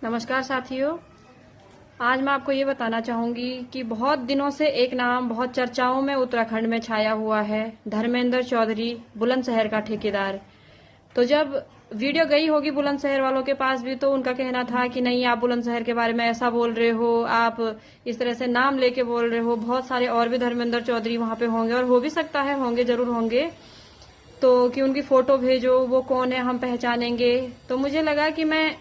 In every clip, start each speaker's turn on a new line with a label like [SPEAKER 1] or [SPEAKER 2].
[SPEAKER 1] नमस्कार साथियों, आज मैं आपको ये बताना चाहूंगी कि बहुत दिनों से एक नाम बहुत चर्चाओं में उत्तराखंड में छाया हुआ है, धर्मेंद्र चौधरी, बुलंदशहर का ठेकेदार। तो जब वीडियो गई होगी बुलंदशहर वालों के पास भी, तो उनका कहना था कि नहीं, आप बुलंदशहर के बारे में ऐसा बोल रहे हो, आप इस तरह से नाम लेके बोल रहे हो, बहुत सारे और भी धर्मेंद्र चौधरी वहां पे होंगे और हो भी सकता है, होंगे, जरूर होंगे, तो कि उनकी फोटो भेजो, वो कौन है, हम पहचानेंगे। तो मुझे लगा कि मैं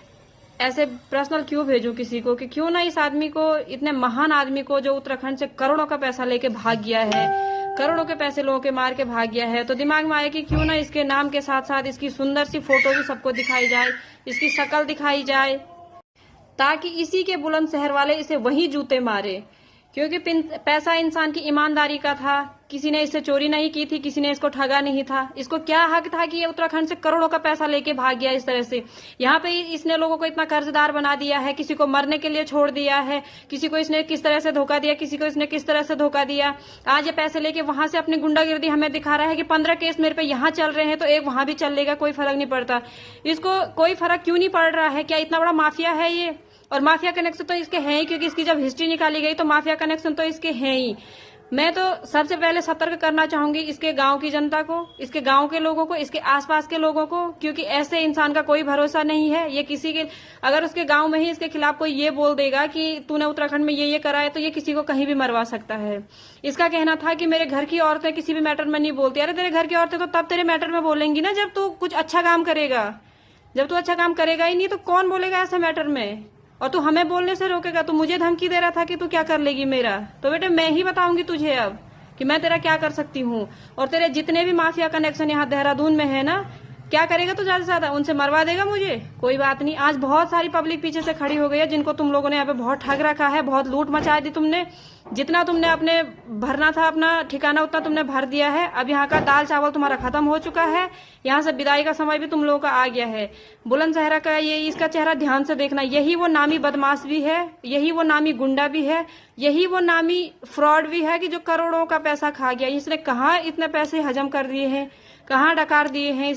[SPEAKER 1] ऐसे पर्सनल क्यों भेजूं किसी को, कि क्यों ना इस आदमी को, इतने महान आदमी को, जो उत्तराखंड से करोड़ों का पैसा लेके भाग गया है, करोड़ों के पैसे लोगों के मार के भाग गया है, तो दिमाग में आया कि क्यों ना इसके नाम के साथ साथ इसकी सुंदर सी फोटो भी सबको दिखाई जाए, इसकी शक्ल दिखाई जाए, ताकि इसी के बुलंदशहर वाले इसे वही जूते मारे। क्योंकि पैसा इंसान की ईमानदारी का था, किसी ने इससे चोरी नहीं की थी, किसी ने इसको ठगा नहीं था। इसको क्या हक था कि ये उत्तराखंड से करोड़ों का पैसा लेके भाग गया इस तरह से। यहाँ पे इसने लोगों को इतना कर्जदार बना दिया है, किसी को मरने के लिए छोड़ दिया है, किसी को इसने किस तरह से धोखा दिया, किसी को इसने किस तरह से धोखा दिया। आज ये पैसे लेके वहां से अपनी गुंडागिर्दी हमें दिखा रहा है कि 15 केस मेरे पे यहाँ चल रहे हैं तो एक वहां भी चलेगा, कोई फर्क नहीं पड़ता। इसको कोई फर्क क्यों नहीं पड़ रहा है? क्या इतना बड़ा माफिया है ये? और माफिया कनेक्शन तो इसके हैं ही, क्योंकि इसकी जब हिस्ट्री निकाली गई तो माफिया कनेक्शन तो इसके हैं ही। मैं तो सबसे पहले सतर्क करना चाहूंगी इसके गांव की जनता को, इसके गांव के लोगों को, इसके आसपास के लोगों को, क्योंकि ऐसे इंसान का कोई भरोसा नहीं है। ये किसी के, अगर उसके गांव में ही इसके खिलाफ कोई ये बोल देगा कि तूने उत्तराखंड में ये करा है, तो ये किसी को कहीं भी मरवा सकता है। इसका कहना था कि मेरे घर की औरतें किसी भी मैटर में नहीं बोलती। अरे तेरे घर की औरतें तो तब तेरे मैटर में बोलेंगी ना जब तू कुछ अच्छा काम करेगा। जब तू अच्छा काम करेगा ही नहीं तो कौन बोलेगा ऐसे मैटर में? और तू हमें बोलने से रोकेगा? तू मुझे धमकी दे रहा था कि तू क्या कर लेगी मेरा, तो बेटे मैं ही बताऊंगी तुझे अब कि मैं तेरा क्या कर सकती हूँ। और तेरे जितने भी माफिया कनेक्शन यहाँ देहरादून में है ना, क्या करेगा तू ज्यादा से ज्यादा? उनसे मरवा देगा मुझे? कोई बात नहीं। आज बहुत सारी पब्लिक पीछे से खड़ी हो गई है, जिनको तुम लोगों ने यहाँ पे बहुत ठग रखा है, बहुत लूट मचा दी तुमने। जितना तुमने अपने भरना था अपना ठिकाना उतना तुमने भर दिया है। अब यहाँ का दाल चावल तुम्हारा खत्म हो चुका है, यहाँ से विदाई का समय भी तुम लोगों का आ गया है। बुलंदशहर का ये, इसका चेहरा ध्यान से देखना, यही वो नामी बदमाश भी है, यही वो नामी गुंडा भी है, यही वो नामी फ्रॉड भी है कि जो करोड़ों का पैसा खा गया। इसने कहाँ इतने पैसे हजम कर दिए हैं, कहाँ डकार दिए हैं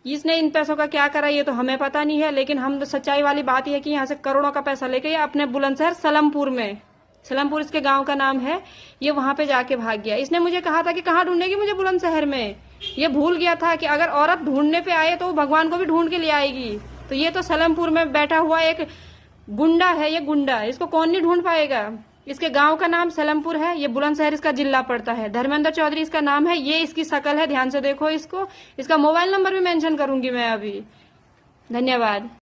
[SPEAKER 1] इसने इन पैसों का क्या करा ये तो हमें पता नहीं है। लेकिन हम तो सच्चाई वाली बात यह है कि यहाँ से करोड़ों का पैसा लेके अपने बुलंदशहर सलमपुर में, सलमपुर इसके गांव का नाम है, ये वहां पे जाके भाग गया। इसने मुझे कहा था कि कहाँ ढूंढेगी मुझे बुलंदशहर में। ये भूल गया था कि अगर औरत ढूंढने पे आए तो वो भगवान को भी ढूंढ के ले आएगी। तो ये तो सलमपुर में बैठा हुआ एक गुंडा है, ये गुंडा, इसको कौन नहीं ढूंढ पाएगा। इसके गांव का नाम सलमपुर है, ये बुलंदशहर इसका जिला पड़ता है। धर्मेंद्र चौधरी इसका नाम है, ये इसकी शक्ल है, ध्यान से देखो इसको। इसका मोबाइल नंबर भी मेंशन करूंगी मैं अभी। धन्यवाद।